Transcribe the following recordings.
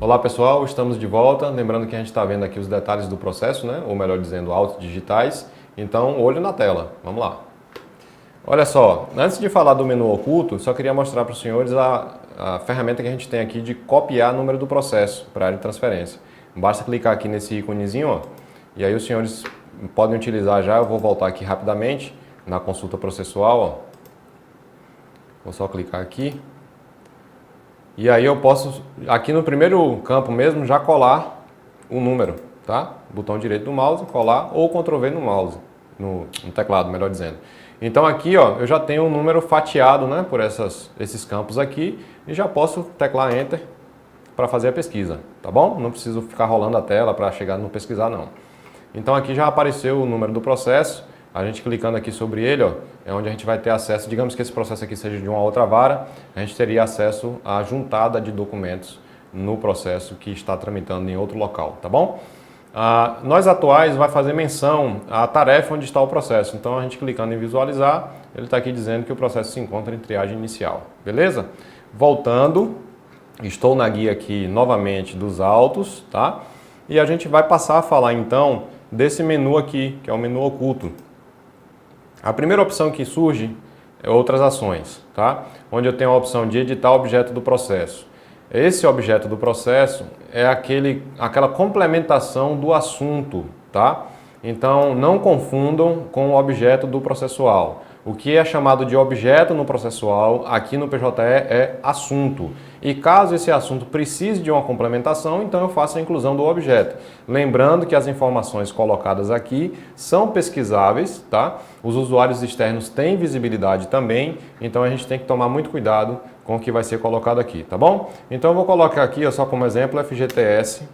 Olá pessoal, estamos de volta. Lembrando que a gente está vendo aqui os detalhes do processo, né? Ou melhor dizendo, autos digitais. Então, olho na tela. Vamos lá. Olha só, antes de falar do menu oculto, só queria mostrar para os senhores a ferramenta que a gente tem aqui de copiar número do processo para a área de transferência. Basta clicar aqui nesse íconezinho, ó, e aí os senhores podem utilizar já. Eu vou voltar aqui rapidamente na consulta processual. Ó. Vou só clicar aqui. E aí eu posso, aqui no primeiro campo mesmo, já colar o número, tá? Botão direito do mouse, colar, ou Ctrl V no mouse, no teclado, melhor dizendo. Então aqui, ó, eu já tenho um número fatiado, né, por esses campos aqui, e já posso teclar Enter para fazer a pesquisa, tá bom? Não preciso ficar rolando a tela para chegar no pesquisar, não. Então aqui já apareceu o número do processo. A gente clicando aqui sobre ele, ó, é onde a gente vai ter acesso. Digamos que esse processo aqui seja de uma outra vara, a gente teria acesso à juntada de documentos no processo que está tramitando em outro local, tá bom? Nós atuais vai fazer menção à tarefa onde está o processo. Então a gente clicando em visualizar, ele está aqui dizendo que o processo se encontra em triagem inicial, beleza? Voltando, estou na guia aqui novamente dos autos, tá? E a gente vai passar a falar então desse menu aqui, que é o menu oculto. A primeira opção que surge é outras ações, tá? Onde eu tenho a opção de editar o objeto do processo. Esse objeto do processo é aquela complementação do assunto, tá? Então não confundam com o objeto do processual. O que é chamado de objeto no processual, aqui no PJE é assunto. E caso esse assunto precise de uma complementação, então eu faço a inclusão do objeto. Lembrando que as informações colocadas aqui são pesquisáveis, tá? Os usuários externos têm visibilidade também, então a gente tem que tomar muito cuidado com o que vai ser colocado aqui, tá bom? Então eu vou colocar aqui, ó, só como exemplo, FGTS,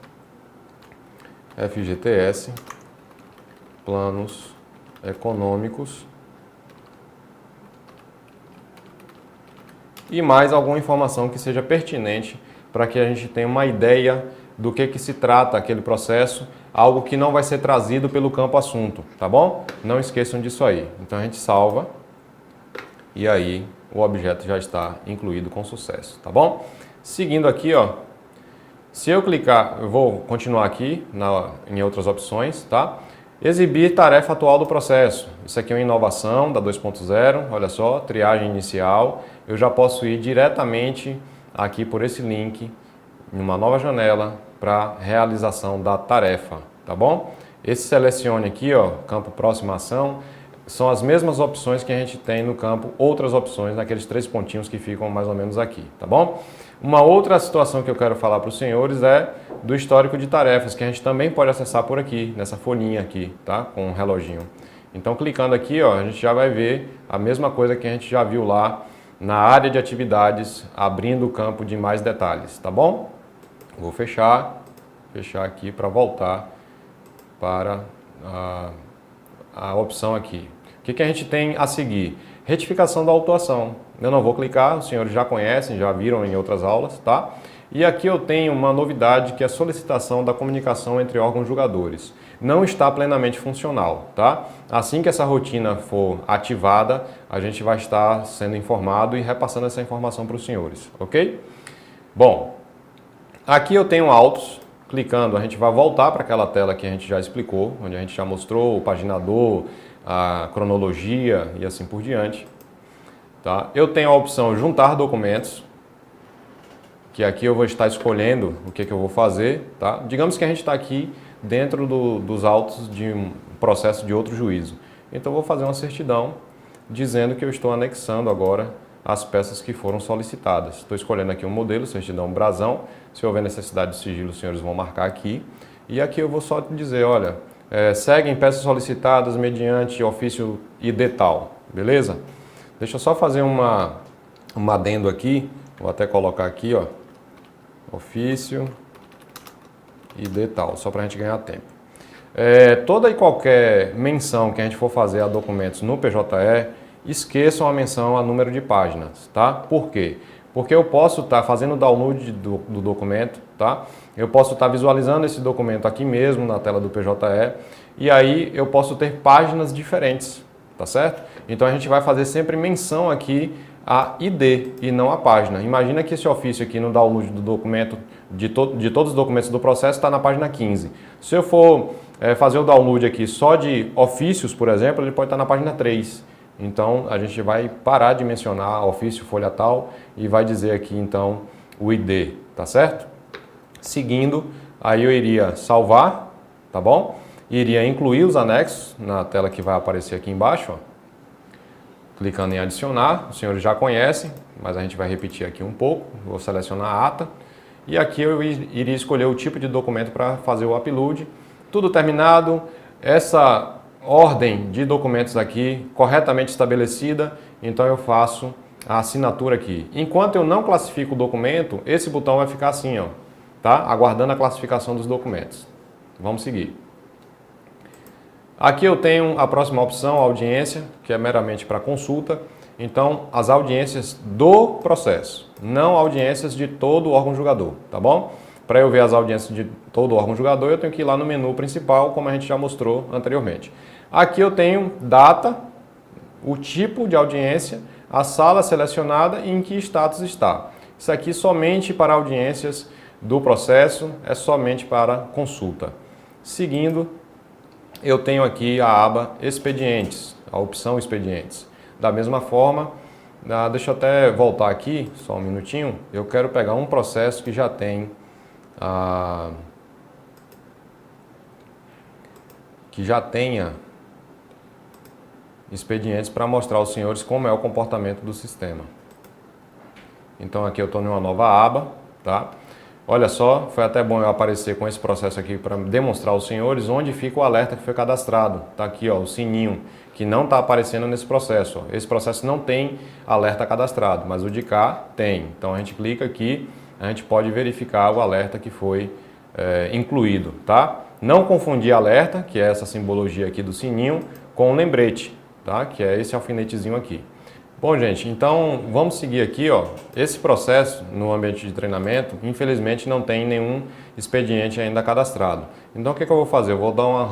planos econômicos, e mais alguma informação que seja pertinente para que a gente tenha uma ideia do que se trata aquele processo, algo que não vai ser trazido pelo campo assunto, tá bom? Não esqueçam disso aí. Então a gente salva e aí o objeto já está incluído com sucesso, tá bom? Seguindo aqui, ó, se eu clicar, eu vou continuar aqui em outras opções, tá? Exibir tarefa atual do processo. Isso aqui é uma inovação da 2.0, olha só, triagem inicial. Eu já posso ir diretamente aqui por esse link, em uma nova janela, para realização da tarefa, tá bom? Esse selecione aqui, ó, campo próxima ação, são as mesmas opções que a gente tem no campo outras opções, naqueles 3 pontinhos que ficam mais ou menos aqui, tá bom? Uma outra situação que eu quero falar para os senhores é do histórico de tarefas, que a gente também pode acessar por aqui, nessa folhinha aqui, tá? Com um reloginho. Então, clicando aqui, ó, a gente já vai ver a mesma coisa que a gente já viu lá na área de atividades, abrindo o campo de mais detalhes, tá bom? Vou fechar aqui para voltar para a opção aqui. O que a gente tem a seguir? Retificação da autuação. Eu não vou clicar, os senhores já conhecem, já viram em outras aulas, tá? E aqui eu tenho uma novidade que é a solicitação da comunicação entre órgãos julgadores. Não está plenamente funcional, tá? Assim que essa rotina for ativada, a gente vai estar sendo informado e repassando essa informação para os senhores, ok? Bom, aqui eu tenho autos. Clicando, a gente vai voltar para aquela tela que a gente já explicou, onde a gente já mostrou o paginador, a cronologia e assim por diante. Tá? Eu tenho a opção juntar documentos, que aqui eu vou estar escolhendo o que eu vou fazer. Tá? Digamos que a gente está aqui dentro dos autos de um processo de outro juízo. Então eu vou fazer uma certidão dizendo que eu estou anexando agora as peças que foram solicitadas. Estou escolhendo aqui um modelo, certidão brasão. Se houver necessidade de sigilo, os senhores vão marcar aqui. E aqui eu vou só dizer, olha, seguem peças solicitadas mediante ofício ID tal, beleza? Deixa eu só fazer um adendo aqui, vou até colocar aqui, ó, ofício ID tal, só para a gente ganhar tempo. Toda e qualquer menção que a gente for fazer a documentos no PJE, esqueçam a menção a número de páginas, tá? Por quê? Porque eu posso estar fazendo download do documento, tá? Eu posso estar visualizando esse documento aqui mesmo na tela do PJE e aí eu posso ter páginas diferentes, tá certo? Então a gente vai fazer sempre menção aqui a ID e não a página. Imagina que esse ofício aqui no download do documento, de todos os documentos do processo, está na página 15. Se eu for fazer o download aqui só de ofícios, por exemplo, ele pode estar na página 3. Então, a gente vai parar de mencionar ofício, folha tal, e vai dizer aqui, então, o ID, tá certo? Seguindo, aí eu iria salvar, tá bom? Iria incluir os anexos na tela que vai aparecer aqui embaixo, ó. Clicando em adicionar, os senhores já conhecem, mas a gente vai repetir aqui um pouco. Vou selecionar a ata e aqui eu iria escolher o tipo de documento para fazer o upload. Tudo terminado, essa ordem de documentos aqui corretamente estabelecida, então eu faço a assinatura aqui. Enquanto eu não classifico o documento, esse botão vai ficar assim, ó, tá? Aguardando a classificação dos documentos. Vamos seguir. Aqui eu tenho a próxima opção, audiência, que é meramente para consulta. Então, as audiências do processo, não audiências de todo o órgão julgador, tá bom? Para eu ver as audiências de todo o órgão julgador, eu tenho que ir lá no menu principal, como a gente já mostrou anteriormente. Aqui eu tenho data, o tipo de audiência, a sala selecionada e em que status está. Isso aqui somente para audiências do processo, é somente para consulta. Seguindo, eu tenho aqui a aba Expedientes, a opção Expedientes. Da mesma forma, deixa eu até voltar aqui, só um minutinho, eu quero pegar um processo que já tem tenha expedientes para mostrar aos senhores como é o comportamento do sistema. Então aqui eu estou numa nova aba, tá? Olha só, foi até bom eu aparecer com esse processo aqui para demonstrar aos senhores onde fica o alerta que foi cadastrado. Está aqui, ó, o sininho, que não está aparecendo nesse processo. Ó. Esse processo não tem alerta cadastrado, mas o de cá tem. Então a gente clica aqui, a gente pode verificar o alerta que foi incluído, tá? Não confundir alerta, que é essa simbologia aqui do sininho, com o lembrete, tá? Que é esse alfinetezinho aqui. Bom, gente, então vamos seguir aqui, ó. Esse processo no ambiente de treinamento, infelizmente não tem nenhum expediente ainda cadastrado. Então o que eu vou fazer? Eu vou dar uma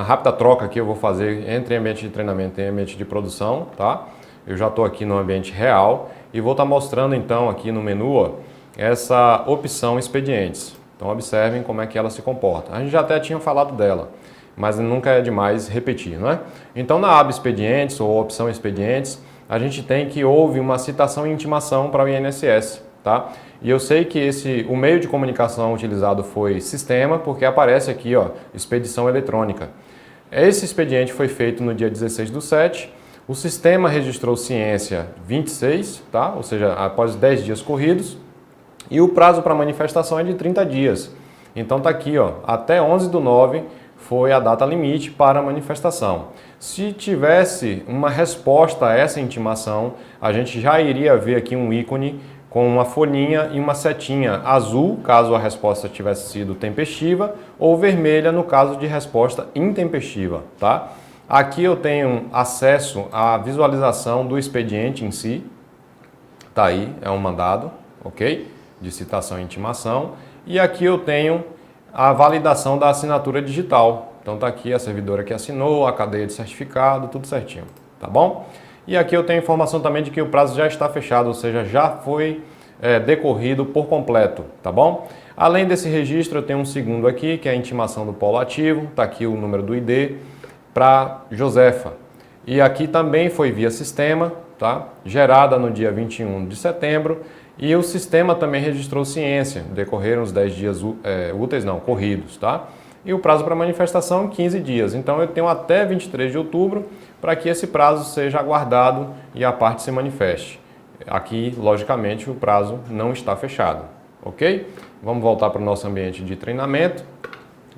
rápida troca aqui, eu vou fazer entre ambiente de treinamento e ambiente de produção, tá? Eu já estou aqui no ambiente real e vou estar mostrando então aqui no menu, ó, essa opção expedientes. Então observem como é que ela se comporta. A gente já até tinha falado dela, mas nunca é demais repetir, não é? Então, na aba Expedientes ou opção Expedientes, a gente tem que houve uma citação e intimação para o INSS, tá? E eu sei que o meio de comunicação utilizado foi sistema, porque aparece aqui, ó, expedição eletrônica. Esse expediente foi feito no dia 16/7, o sistema registrou ciência 26, tá? Ou seja, após 10 dias corridos, e o prazo para manifestação é de 30 dias. Então tá aqui, ó, até 11/9 foi a data limite para a manifestação. Se tivesse uma resposta a essa intimação, a gente já iria ver aqui um ícone com uma folhinha e uma setinha azul, caso a resposta tivesse sido tempestiva, ou vermelha no caso de resposta intempestiva, tá? Aqui eu tenho acesso à visualização do expediente em si, tá aí, é um mandado, ok? De citação e intimação. E aqui eu tenho a validação da assinatura digital. Então tá aqui a servidora que assinou, a cadeia de certificado, tudo certinho, tá bom? E aqui eu tenho informação também de que o prazo já está fechado, ou seja, já foi decorrido por completo, tá bom? Além desse registro, eu tenho um segundo aqui, que é a intimação do polo ativo, tá aqui o número do ID para Josefa. E aqui também foi via sistema, tá? Gerada no dia 21 de setembro, e o sistema também registrou ciência, decorreram os 10 dias úteis, não, corridos, tá? E o prazo para manifestação, 15 dias. Então eu tenho até 23 de outubro para que esse prazo seja aguardado e a parte se manifeste. Aqui, logicamente, o prazo não está fechado, ok? Vamos voltar para o nosso ambiente de treinamento.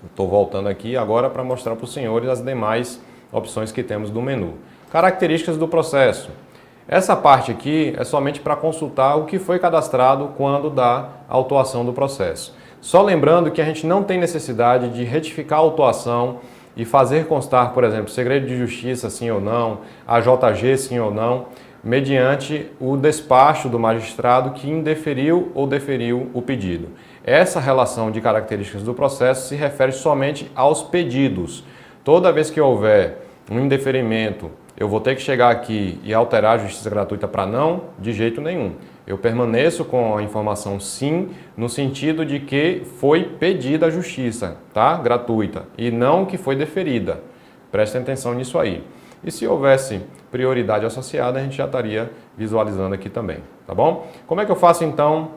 Estou voltando aqui agora para mostrar para os senhores as demais opções que temos do menu. Características do processo. Essa parte aqui é somente para consultar o que foi cadastrado quando da autuação do processo. Só lembrando que a gente não tem necessidade de retificar a autuação e fazer constar, por exemplo, segredo de justiça sim ou não, AJG sim ou não, mediante o despacho do magistrado que indeferiu ou deferiu o pedido. Essa relação de características do processo se refere somente aos pedidos. Toda vez que houver um indeferimento, eu vou ter que chegar aqui e alterar a justiça gratuita para não? De jeito nenhum. Eu permaneço com a informação sim, no sentido de que foi pedida a justiça, tá? Gratuita, e não que foi deferida. Prestem atenção nisso aí. E se houvesse prioridade associada, a gente já estaria visualizando aqui também, tá bom? Como é que eu faço então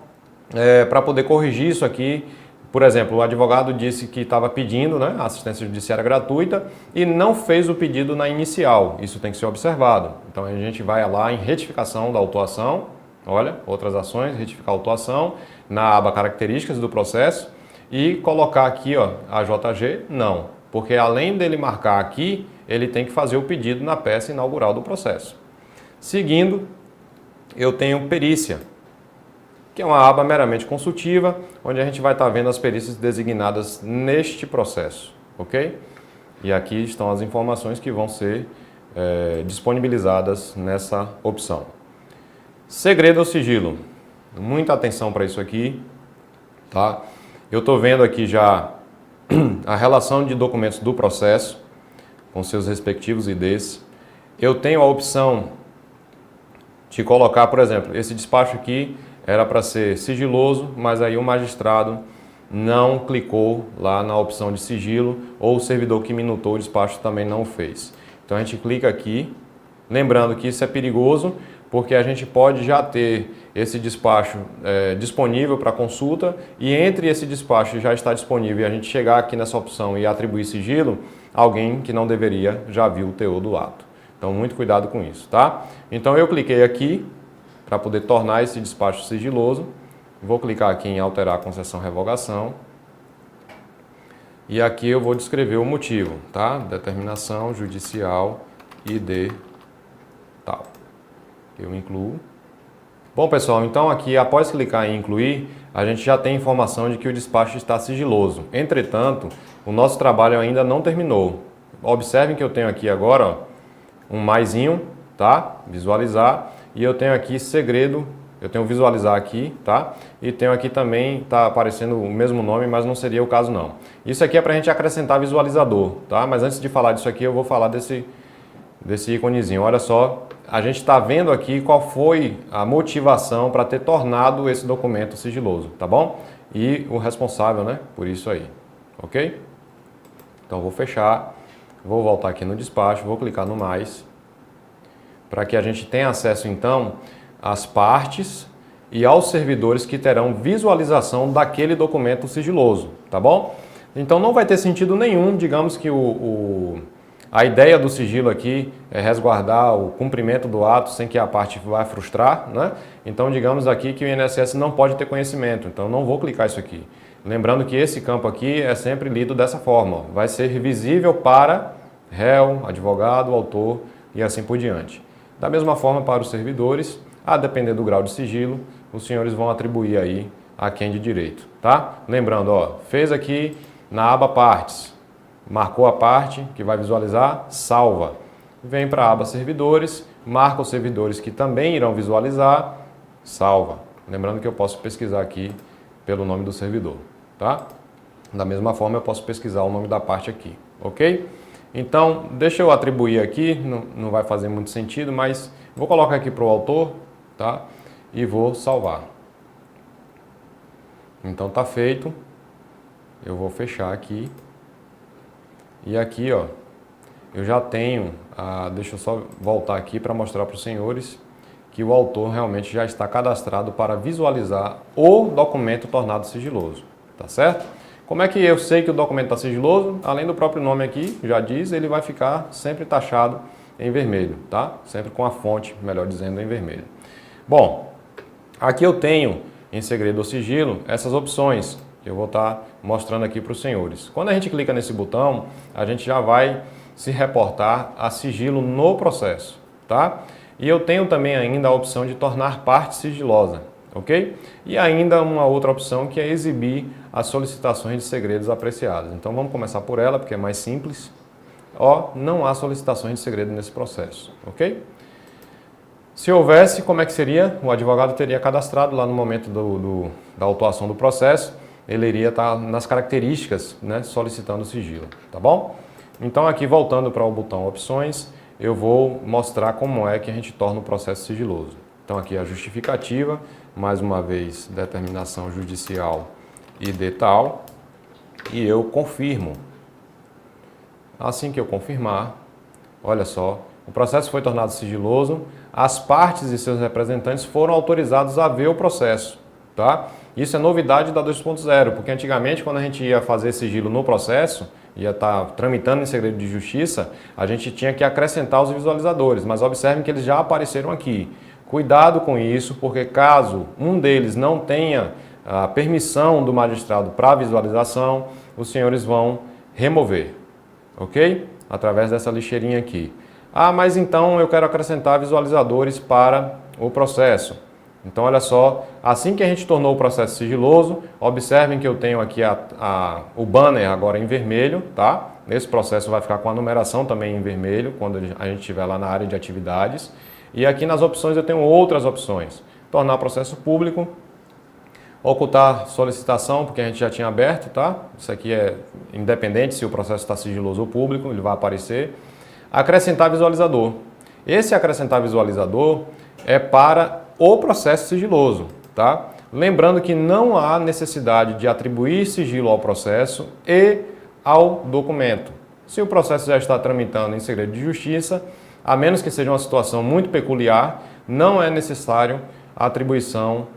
para poder corrigir isso aqui? Por exemplo, o advogado disse que estava pedindo, né, assistência judiciária gratuita e não fez o pedido na inicial. Isso tem que ser observado. Então a gente vai lá em retificação da autuação, olha, outras ações, retificar a autuação, na aba características do processo e colocar aqui, ó, a JG, não. Porque além dele marcar aqui, ele tem que fazer o pedido na peça inaugural do processo. Seguindo, eu tenho perícia, que é uma aba meramente consultiva, onde a gente vai estar vendo as perícias designadas neste processo, ok? E aqui estão as informações que vão ser disponibilizadas nessa opção. Segredo ou sigilo? Muita atenção para isso aqui, tá? Eu estou vendo aqui já a relação de documentos do processo, com seus respectivos IDs. Eu tenho a opção de colocar, por exemplo, esse despacho aqui era para ser sigiloso, mas aí o magistrado não clicou lá na opção de sigilo, ou o servidor que minutou o despacho também não o fez. Então a gente clica aqui, lembrando que isso é perigoso, porque a gente pode já ter esse despacho disponível para consulta e entre esse despacho já está disponível e a gente chegar aqui nessa opção e atribuir sigilo, alguém que não deveria já viu o teor do ato. Então muito cuidado com isso, tá? Então eu cliquei aqui para poder tornar esse despacho sigiloso. Vou clicar aqui em alterar concessão revogação. E aqui eu vou descrever o motivo, tá? Determinação judicial ID tal. Eu incluo. Bom, pessoal, então aqui após clicar em incluir, a gente já tem informação de que o despacho está sigiloso. Entretanto, o nosso trabalho ainda não terminou. Observem que eu tenho aqui agora, ó, um maisinho, tá? Visualizar. E eu tenho aqui segredo, eu tenho visualizar aqui, tá? E tenho aqui também, tá aparecendo o mesmo nome, mas não seria o caso não. Isso aqui é para a gente acrescentar visualizador, tá? Mas antes de falar disso aqui, eu vou falar desse íconezinho. Olha só, a gente está vendo aqui qual foi a motivação para ter tornado esse documento sigiloso, tá bom? E o responsável, né, por isso aí, ok? Então vou fechar, vou voltar aqui no despacho, vou clicar no mais, para que a gente tenha acesso então às partes e aos servidores que terão visualização daquele documento sigiloso, tá bom? Então não vai ter sentido nenhum, digamos que a ideia do sigilo aqui é resguardar o cumprimento do ato sem que a parte vá frustrar, né? Então digamos aqui que o INSS não pode ter conhecimento, então não vou clicar isso aqui. Lembrando que esse campo aqui é sempre lido dessa forma, ó. Vai ser visível para réu, advogado, autor e assim por diante. Da mesma forma para os servidores, a depender do grau de sigilo, os senhores vão atribuir aí a quem de direito, tá? Lembrando, ó, fez aqui na aba partes, marcou a parte que vai visualizar, salva. Vem para a aba servidores, marca os servidores que também irão visualizar, salva. Lembrando que eu posso pesquisar aqui pelo nome do servidor, tá? Da mesma forma eu posso pesquisar o nome da parte aqui, ok? Então, deixa eu atribuir aqui, não vai fazer muito sentido, mas vou colocar aqui para o autor, tá? E vou salvar. Então tá feito. Eu vou fechar aqui. E aqui, ó, eu já tenho, deixa eu só voltar aqui para mostrar para os senhores que o autor realmente já está cadastrado para visualizar o documento tornado sigiloso, tá certo? Como é que eu sei que o documento está sigiloso? Além do próprio nome aqui, já diz, ele vai ficar sempre taxado em vermelho, tá? Sempre com a fonte, melhor dizendo, em vermelho. Bom, aqui eu tenho, em segredo ou sigilo, essas opções que eu vou estar mostrando aqui para os senhores. Quando a gente clica nesse botão, a gente já vai se reportar a sigilo no processo, tá? E eu tenho também ainda a opção de tornar parte sigilosa, ok? E ainda uma outra opção que é exibir as solicitações de segredos apreciadas. Então vamos começar por ela, porque é mais simples. Ó, não há solicitações de segredo nesse processo, ok? Se houvesse, como é que seria? O advogado teria cadastrado lá no momento da autuação do processo, ele iria estar nas características, né, solicitando o sigilo, tá bom? Então aqui voltando para o botão opções, eu vou mostrar como é que a gente torna o processo sigiloso. Então aqui a justificativa, mais uma vez determinação judicial ID tal, e eu confirmo. Assim que eu confirmar, olha só, o processo foi tornado sigiloso, as partes e seus representantes foram autorizados a ver o processo, tá? Isso é novidade da 2.0, porque antigamente quando a gente ia fazer sigilo no processo, ia estar tramitando em segredo de justiça, a gente tinha que acrescentar os visualizadores, mas observem que eles já apareceram aqui. Cuidado com isso, porque caso um deles não tenha a permissão do magistrado para visualização, os senhores vão remover, ok? Através dessa lixeirinha aqui. Ah, mas então eu quero acrescentar visualizadores para o processo. Então, olha só, assim que a gente tornou o processo sigiloso, observem que eu tenho aqui o banner agora em vermelho, tá? Esse processo vai ficar com a numeração também em vermelho, quando a gente estiver lá na área de atividades. E aqui nas opções eu tenho outras opções. Tornar o processo público, ocultar solicitação, porque a gente já tinha aberto, tá? Isso aqui é independente se o processo está sigiloso ou público, ele vai aparecer. Acrescentar visualizador. Esse acrescentar visualizador é para o processo sigiloso, tá? Lembrando que não há necessidade de atribuir sigilo ao processo e ao documento. Se o processo já está tramitando em segredo de justiça, a menos que seja uma situação muito peculiar, não é necessário a atribuição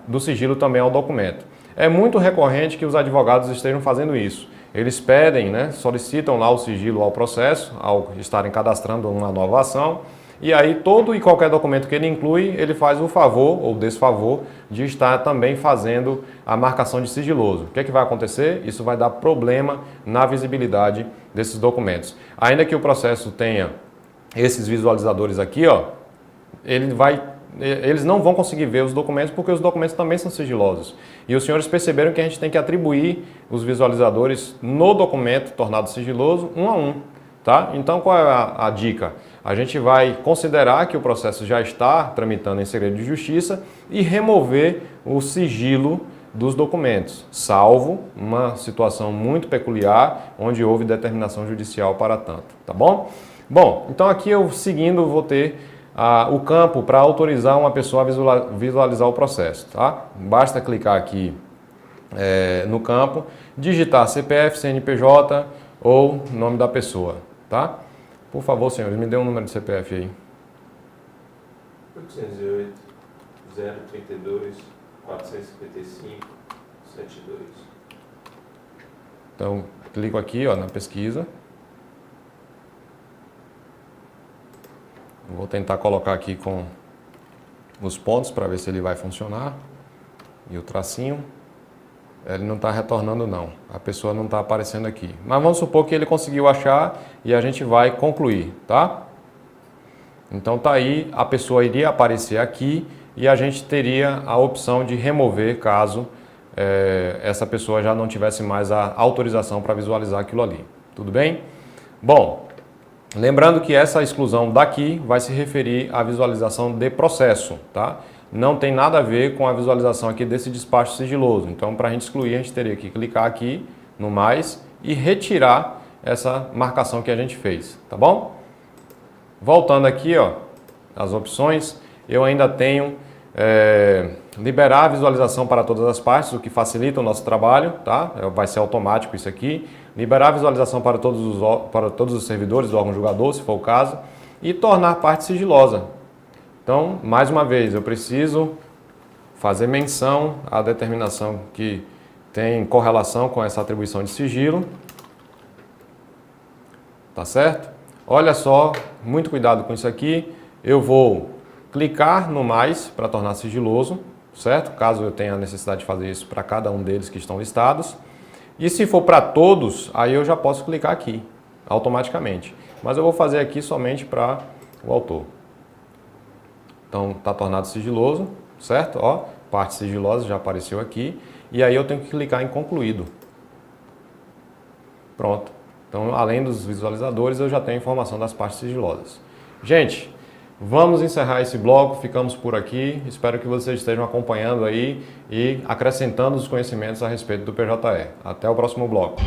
do sigilo também ao documento. É muito recorrente que os advogados estejam fazendo isso. Eles pedem, solicitam lá o sigilo ao processo, ao estarem cadastrando uma nova ação, e aí todo e qualquer documento que ele inclui, ele faz o favor ou desfavor de estar também fazendo a marcação de sigiloso. O que é que vai acontecer? Isso vai dar problema na visibilidade desses documentos. Ainda que o processo tenha esses visualizadores aqui, ó, eles não vão conseguir ver os documentos porque os documentos também são sigilosos. E os senhores perceberam que a gente tem que atribuir os visualizadores no documento tornado sigiloso um a um. Tá? Então qual é a dica? A gente vai considerar que o processo já está tramitando em segredo de justiça e remover o sigilo dos documentos, salvo uma situação muito peculiar onde houve determinação judicial para tanto. Tá bom? Bom, então aqui eu seguindo vou ter o campo para autorizar uma pessoa a visualizar o processo. Tá? Basta clicar aqui no campo, digitar CPF, CNPJ ou nome da pessoa. Tá? Por favor, senhores, me dê um número de CPF aí. 808 032 455 72. Então, clico aqui ó, na pesquisa. Vou tentar colocar aqui com os pontos para ver se ele vai funcionar. E o tracinho. Ele não está retornando não, a pessoa não está aparecendo aqui. Mas vamos supor que ele conseguiu achar e a gente vai concluir, tá? Então tá aí, a pessoa iria aparecer aqui e a gente teria a opção de remover caso essa pessoa já não tivesse mais a autorização para visualizar aquilo ali. Tudo bem? Bom, lembrando que essa exclusão daqui vai se referir à visualização de processo, tá? Não tem nada a ver com a visualização aqui desse despacho sigiloso. Então, para a gente excluir, a gente teria que clicar aqui no mais e retirar essa marcação que a gente fez, tá bom? Voltando aqui, ó, as opções, eu ainda tenho liberar a visualização para todas as partes, o que facilita o nosso trabalho, tá? Vai ser automático isso aqui. Liberar a visualização para todos os servidores do órgão julgador, se for o caso, e tornar parte sigilosa. Então, mais uma vez, eu preciso fazer menção à determinação que tem correlação com essa atribuição de sigilo. Tá certo? Olha só, muito cuidado com isso aqui. Eu vou clicar no mais para tornar sigiloso, certo? Caso eu tenha a necessidade de fazer isso para cada um deles que estão listados. E se for para todos, aí eu já posso clicar aqui, automaticamente. Mas eu vou fazer aqui somente para o autor. Então, está tornado sigiloso, certo? Ó, parte sigilosa já apareceu aqui. E aí eu tenho que clicar em concluído. Pronto. Então, além dos visualizadores, eu já tenho a informação das partes sigilosas. Gente, vamos encerrar esse bloco. Ficamos por aqui. Espero que vocês estejam acompanhando aí e acrescentando os conhecimentos a respeito do PJE. Até o próximo bloco.